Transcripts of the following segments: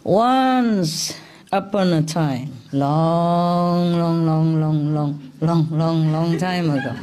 Once upon a time, long time ago,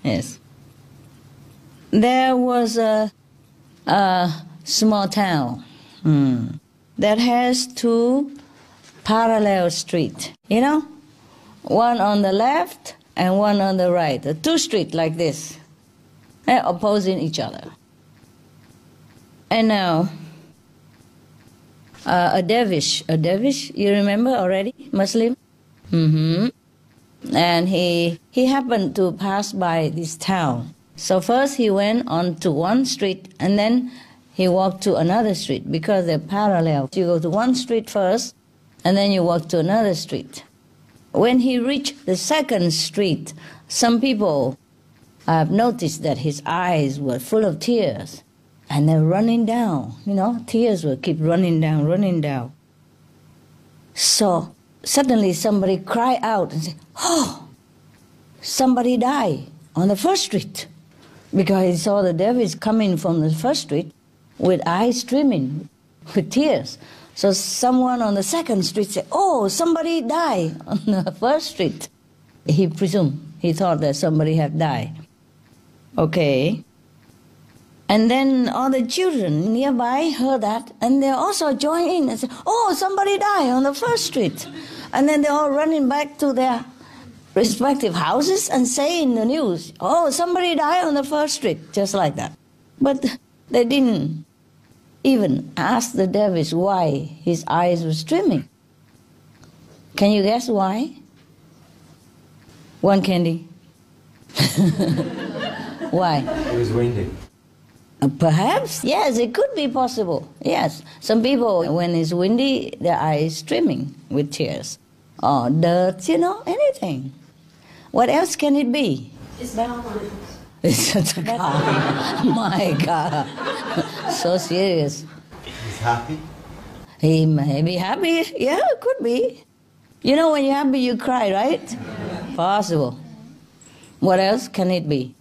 yes, there was a small town that has two parallel streets, you know, one on the left and one on the right, two streets like this, opposing each other. And now, a dervish, you remember already, Muslim? And he happened to pass by this town. So first he went on to one street and then he walked to another street because they're parallel. You go to one street first and then you walk to another street. When he reached the second street, some people have noticed that his eyes were full of tears and they're running down, you know, tears will keep running down. So suddenly somebody cried out and said, "Oh, somebody died on the first street," because he saw the dervish coming from the first street with eyes streaming with tears. So someone on the second street said, "Oh, somebody died on the first street." He presumed, he thought that somebody had died. Okay. And then all the children nearby heard that, and they also joined in and said, "Oh, somebody died on the first street." And then they're all running back to their respective houses and saying the news, "Oh, somebody died on the first street," just like that. But they didn't even ask the dervish why his eyes were streaming. Can you guess why? One candy. Why? It was windy. Perhaps, yes, it could be possible. Yes, some people, when it's windy, their eyes streaming with tears. Or dirt, you know, anything. What else can it be? It's bad. It's a car. My God. So serious. He's happy? He may be happy. Yeah, it could be. You know, when you're happy, you cry, right? Possible. What else can it be?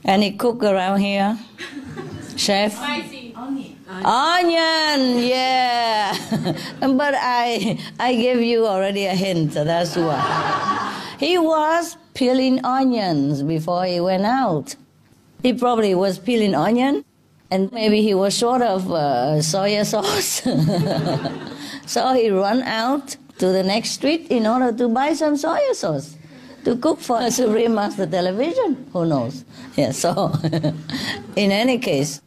Any cook around here? Chef? Spicy. Onion. Onion, yeah. But I gave you already a hint, so that's why. He was peeling onions before he went out. He probably was peeling onion, and maybe he was short of soy sauce. So he ran out to the next street in order to buy some soy sauce to cook for a Supreme Master Television. Who knows? Yeah, so in any case,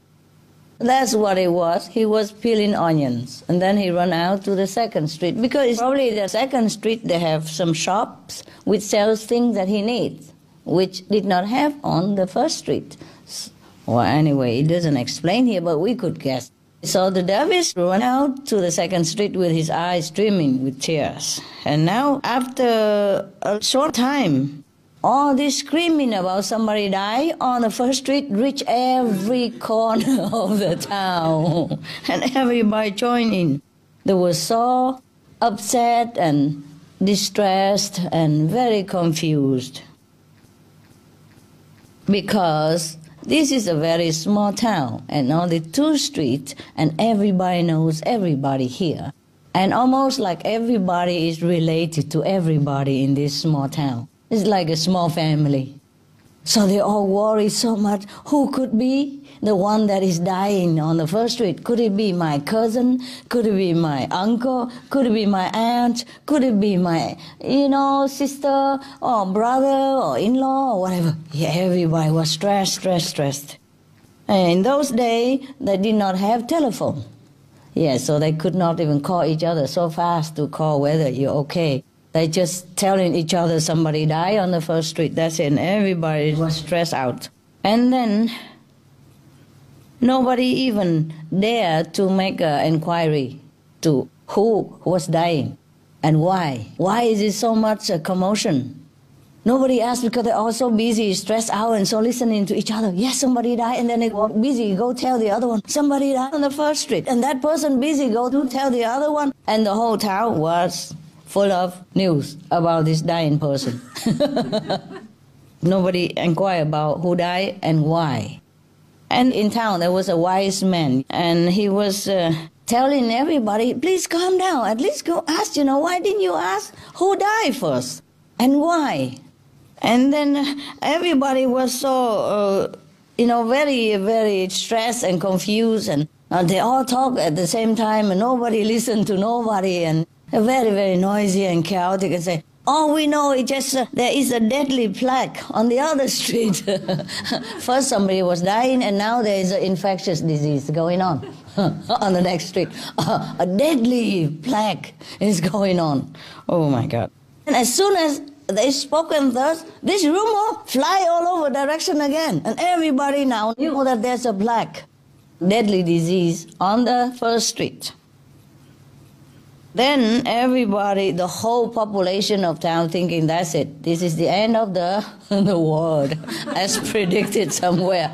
that's what it was. He was peeling onions. And then he ran out to the second street. Because probably the second street, they have some shops which sells things that he needs, which did not have on the first street. Well, anyway, it doesn't explain here, but we could guess. So the dervish ran out to the second street with his eyes streaming with tears. And now, after a short time, all this screaming about somebody died on the first street reached every corner of the town. And everybody joined in. They were so upset and distressed and very confused. Because this is a very small town and only two streets and everybody knows everybody here. And almost like everybody is related to everybody in this small town. It's like a small family. So they all worry so much. Who could be the one that is dying on the first street? Could it be my cousin? Could it be my uncle? Could it be my aunt? Could it be my, sister or brother or in-law or whatever? Yeah, everybody was stressed. And in those days, they did not have telephone. Yeah, so they could not even call each other so fast to call whether you're okay. They just telling each other somebody died on the first street. That's it. And everybody was stressed out. And then nobody even dared to make an inquiry to who was dying and why. Why is it so much a commotion? Nobody asked because they're all so busy, stressed out, and so listening to each other. Yes, somebody died, and then they were busy, go tell the other one, somebody died on the first street. And that person busy, go to tell the other one. And the whole town was full of news about this dying person. Nobody inquired about who died and why. And in town there was a wise man, and he was telling everybody, please calm down, at least go ask, why didn't you ask who died first and why? And then everybody was so, very, very stressed and confused, and they all talk at the same time, and nobody listened to nobody, and very, very noisy and chaotic, and say, all we know is just there is a deadly plague on the other street. First somebody was dying, and now there is an infectious disease going on on the next street. A deadly plague is going on. Oh my God. And as soon as they spoken thus, this rumor fly all over direction again. And everybody now knew that there's a plague, deadly disease on the first street. Then everybody, the whole population of town thinking, that's it. This is the end of the world, as predicted somewhere.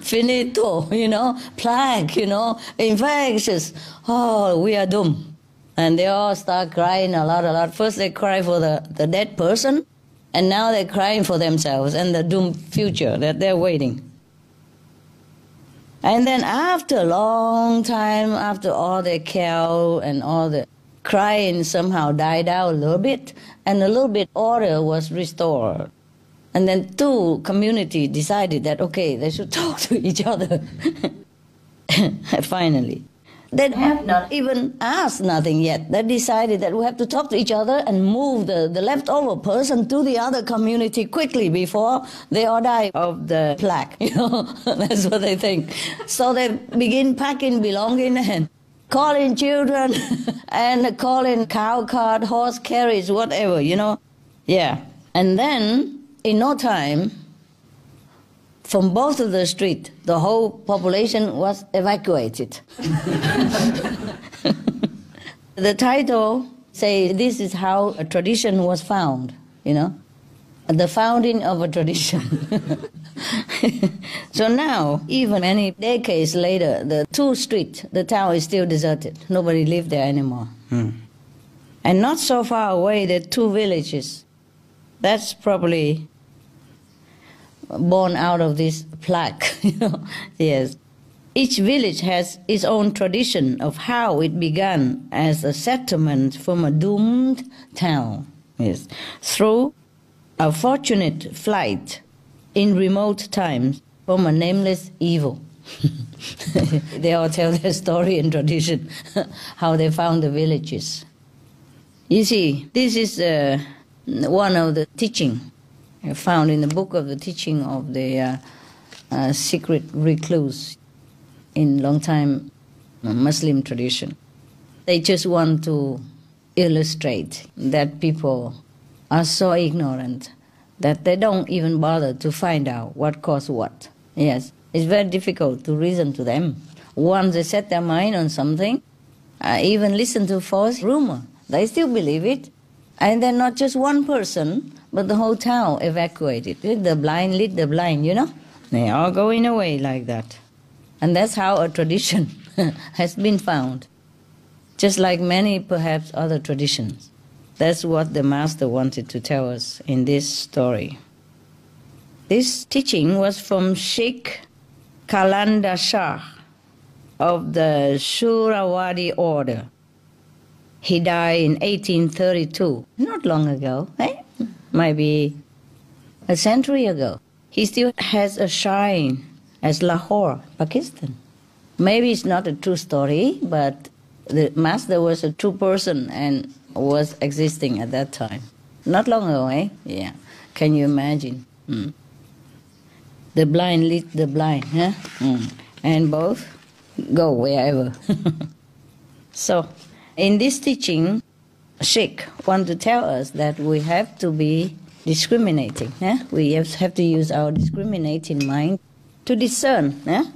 Finito, plague, infectious. Oh, we are doomed. And they all start crying a lot. First they cry for the dead person, and now they're crying for themselves and the doomed future that they're waiting. And then after a long time, after all the chaos and all the crying somehow died out a little bit, and a little bit order was restored. And then two communities decided that, okay, they should talk to each other. Finally. They have not even asked nothing yet. They decided that we have to talk to each other and move the leftover person to the other community quickly before they all die of the plague. That's what they think. So they begin packing belongings and calling children and calling cow cart, horse carriage, whatever, Yeah. And then, in no time, from both of the streets, the whole population was evacuated. The title says this is how a tradition was found, the founding of a tradition. So now, even many decades later, the two streets, the town is still deserted. Nobody lives there anymore. And not so far away, there are two villages. That's probably born out of this plague. Yes. Each village has its own tradition of how it began as a settlement from a doomed town. Yes. Through a fortunate flight in remote times from a nameless evil. They all tell their story and tradition, how they found the villages. You see, this is one of the teaching found in the book of the teaching of the secret recluse in long time Muslim tradition. They just want to illustrate that people are so ignorant that they don't even bother to find out what caused what. Yes, it's very difficult to reason to them. Once they set their mind on something, even listen to false rumor, they still believe it. And then not just one person, but the whole town evacuated. The blind lead the blind, They are going away like that. And that's how a tradition has been found. Just like many, perhaps, other traditions. That's what the Master wanted to tell us in this story. This teaching was from Sheikh Kalanda Shah of the Surawadi order. He died in 1832, not long ago, maybe a century ago. He still has a shrine at Lahore, Pakistan. Maybe it's not a true story, but the Master was a true person and was existing at that time. Not long ago, Yeah. Can you imagine? The blind lead the blind, and both go wherever. So, in this teaching, Sheikh wants to tell us that we have to be discriminating. We have to use our discriminating mind to discern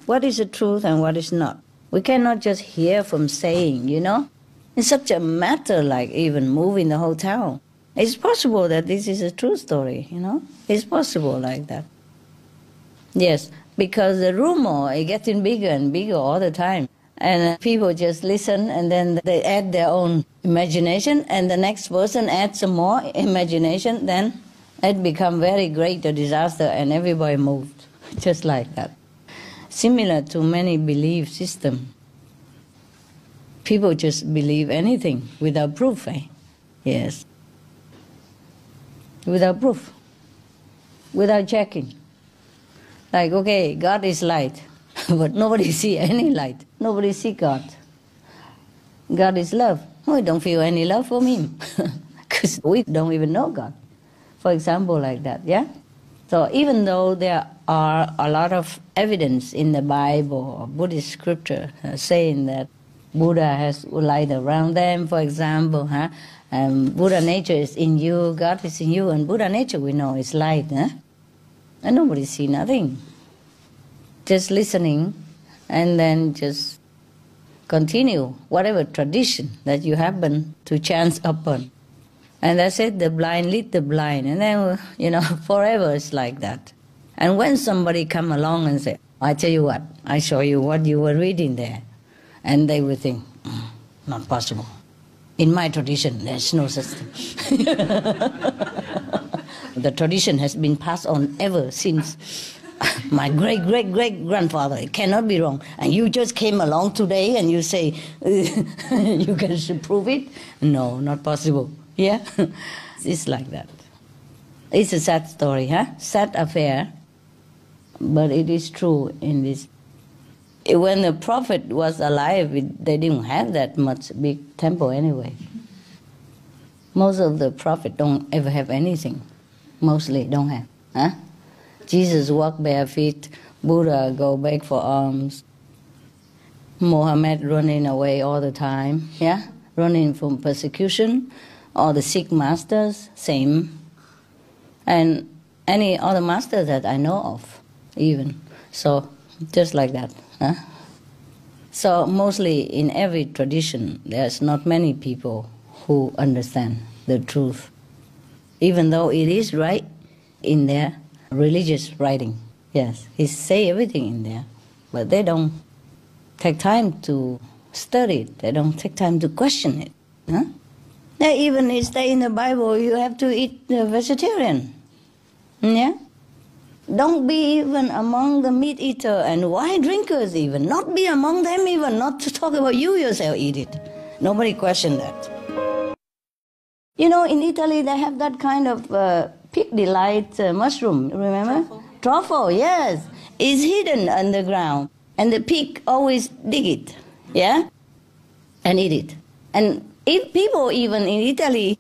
what is the truth and what is not. We cannot just hear from saying, in such a matter like even moving the whole town. It's possible that this is a true story, It's possible like that. Yes, because the rumor is getting bigger and bigger all the time. And people just listen, and then they add their own imagination, and the next person adds some more imagination, then it becomes very great a disaster, and everybody moved, just like that. similar to many belief systems. People just believe anything without proof, eh? Yes. Without proof. Without checking. Like, okay, God is light, but nobody see any light. Nobody see God. God is love. We don't feel any love from Him, because we don't even know God. For example, like that, yeah? So even though there are a lot of evidence in the Bible or Buddhist scripture saying that Buddha has light around them, for example, Buddha nature is in you, God is in you, and Buddha nature we know is light, and nobody see nothing. Just listening, and then just continue whatever tradition that you happen to chance upon. And that's it, the blind lead the blind, and then, forever it's like that. And when somebody come along and say, I tell you what, I show you what you were reading there, and they will think, not possible. In my tradition, there's no such thing. The tradition has been passed on ever since my great-great-great-grandfather. It cannot be wrong. And you just came along today and you say, you can prove it? No, not possible. Yeah? It's like that. It's a sad story, sad affair. But it is true in this. When the prophet was alive, they didn't have that much big temple anyway. Most of the prophet don't ever have anything. Mostly don't have. Jesus walked bare feet. Buddha go beg for alms. Mohammed running away all the time. Yeah, running from persecution. All the Sikh masters, same. And any other master that I know of, even. So, just like that. So mostly in every tradition, there's not many people who understand the truth, even though it is right in their religious writing. Yes, he say everything in there, but they don't take time to study it. They don't take time to question it. They even say in the Bible, you have to eat vegetarian. Yeah. Don't be even among the meat eater and wine drinkers even. Not be among them even. Not to talk about you yourself eat it. Nobody question that. In Italy they have that kind of pig delight mushroom, remember? Truffle, yes. It's hidden underground. And the pig always dig it, yeah? And eat it. And if people even in Italy,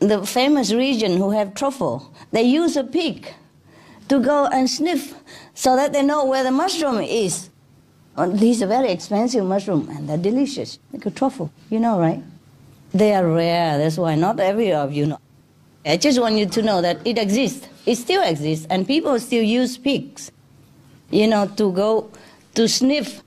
the famous region who have truffle, they use a pig to go and sniff so that they know where the mushroom is. These are very expensive mushrooms, and they're delicious, like a truffle, right? They are rare, that's why not every of you know. I just want you to know that it exists. It still exists, and people still use pigs, to go to sniff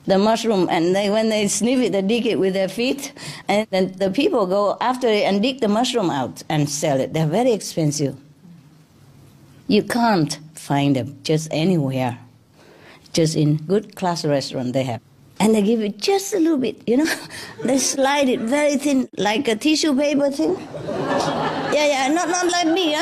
the mushroom, and when they sniff it, they dig it with their feet, and then the people go after it and dig the mushroom out and sell it. They're very expensive. You can't find them just anywhere. Just in good class restaurant they have. And they give it just a little bit, They slide it very thin, like a tissue paper thin. Yeah, not like me,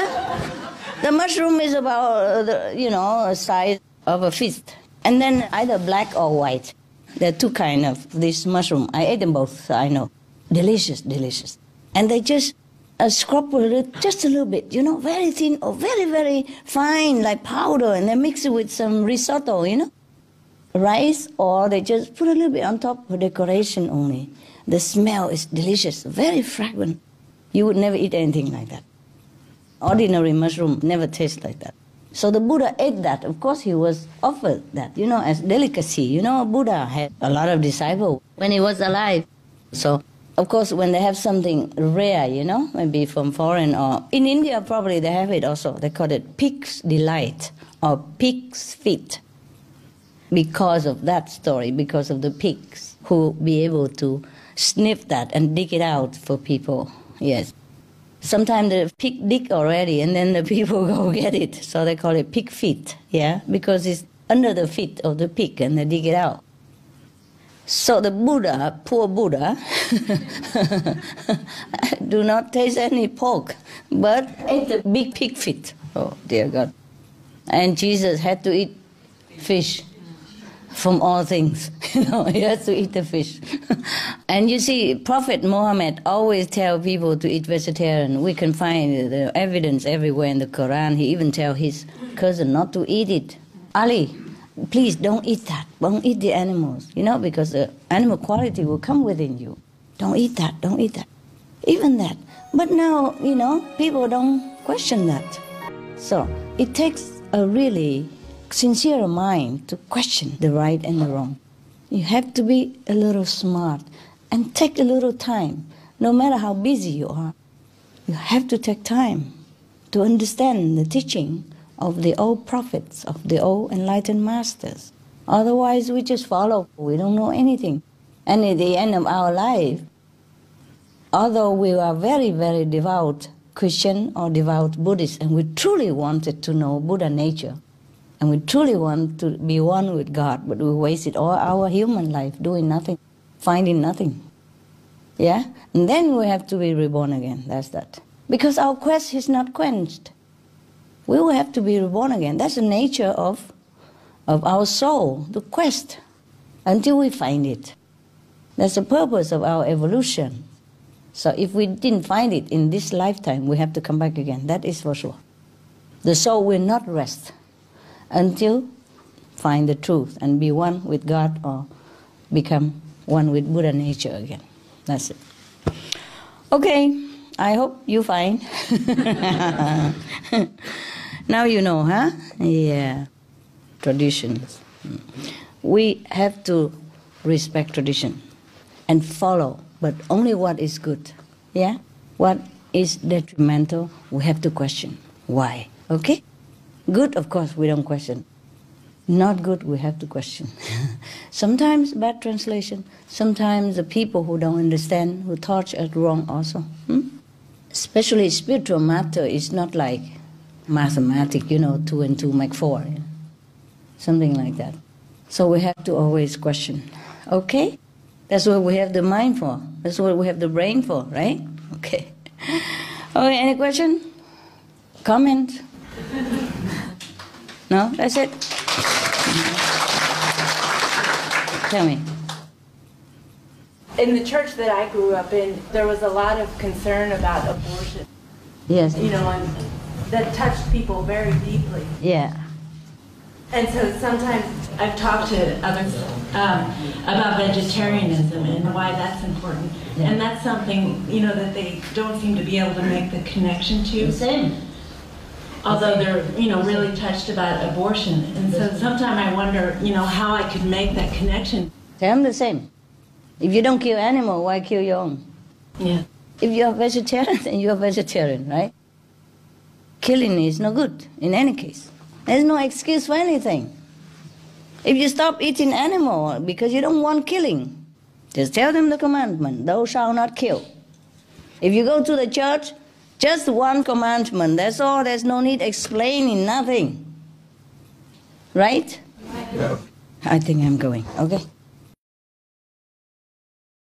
The mushroom is about, the size of a fist. And then either black or white. There are two kinds of this mushroom. I ate them both, so I know. Delicious, delicious. And they just scrub it just a little bit, very thin or very, very fine, like powder, and they mix it with some risotto, rice, or they just put a little bit on top for decoration only. The smell is delicious, very fragrant. You would never eat anything like that. Ordinary mushroom never tastes like that. So the Buddha ate that. Of course, he was offered that, as delicacy. Buddha had a lot of disciples when he was alive. So, of course, when they have something rare, maybe from foreign or... In India, probably they have it also. They call it pig's delight or pig's feet. Because of that story, because of the pigs who be able to sniff that and dig it out for people. Yes. Sometimes the pig dig already and then the people go get it. So they call it pig feet, yeah? Because it's under the feet of the pig and they dig it out. So the Buddha, poor Buddha, do not taste any pork, but ate the big pig feet. Oh, dear God. And Jesus had to eat fish. from all things. He has to eat the fish. And you see, Prophet Muhammad always tell people to eat vegetarian. We can find the evidence everywhere in the Quran. He even tell his cousin not to eat it. Ali, please don't eat that. Don't eat the animals, because the animal quality will come within you. Don't eat that, don't eat that. Even that. But now, people don't question that. So it takes a really sincere mind to question the right and the wrong. You have to be a little smart and take a little time. No matter how busy you are, you have to take time to understand the teaching of the old prophets, of the old enlightened masters. Otherwise, we just follow. We don't know anything. And at the end of our life, although we are very, very devout Christian or devout Buddhist, and we truly wanted to know Buddha nature, and we truly want to be one with God, but we wasted all our human life doing nothing, finding nothing. Yeah? And then we have to be reborn again. That's that. Because our quest is not quenched. We will have to be reborn again. That's the nature of our soul, the quest, until we find it. That's the purpose of our evolution. So if we didn't find it in this lifetime, we have to come back again. That is for sure. The soul will not rest until find the truth and be one with God or become one with Buddha nature again. That's it. Okay, I hope you find. Now you know, huh? Yeah. Traditions. We have to respect tradition and follow, but only what is good. Yeah? What is detrimental, we have to question. Why? Okay? Good, of course, we don't question. Not good, we have to question. Sometimes bad translation. Sometimes the people who don't understand, who taught us wrong also. Especially spiritual matter is not like mathematics, 2 and 2 make 4. Something like that. So we have to always question. Okay? That's what we have the mind for. That's what we have the brain for, right? Okay. Okay, any question? Comment? No? That's it? Tell me. In the church that I grew up in, there was a lot of concern about abortion. Yes. And that touched people very deeply. Yeah. And so sometimes I've talked to others about vegetarianism and why that's important. Yeah. And that's something, that they don't seem to be able to make the connection to. The same. Although they're, really touched about abortion. And so sometimes I wonder, how I could make that connection. Tell them the same. If you don't kill animal, why kill your own? Yeah. If you're vegetarian, then you're vegetarian, right? Killing is no good, in any case. There's no excuse for anything. If you stop eating animal because you don't want killing, just tell them the commandment, thou shalt not kill. If you go to the church, just one commandment, that's all. There's no need explaining, nothing. Right? Yeah. I think I'm going, okay?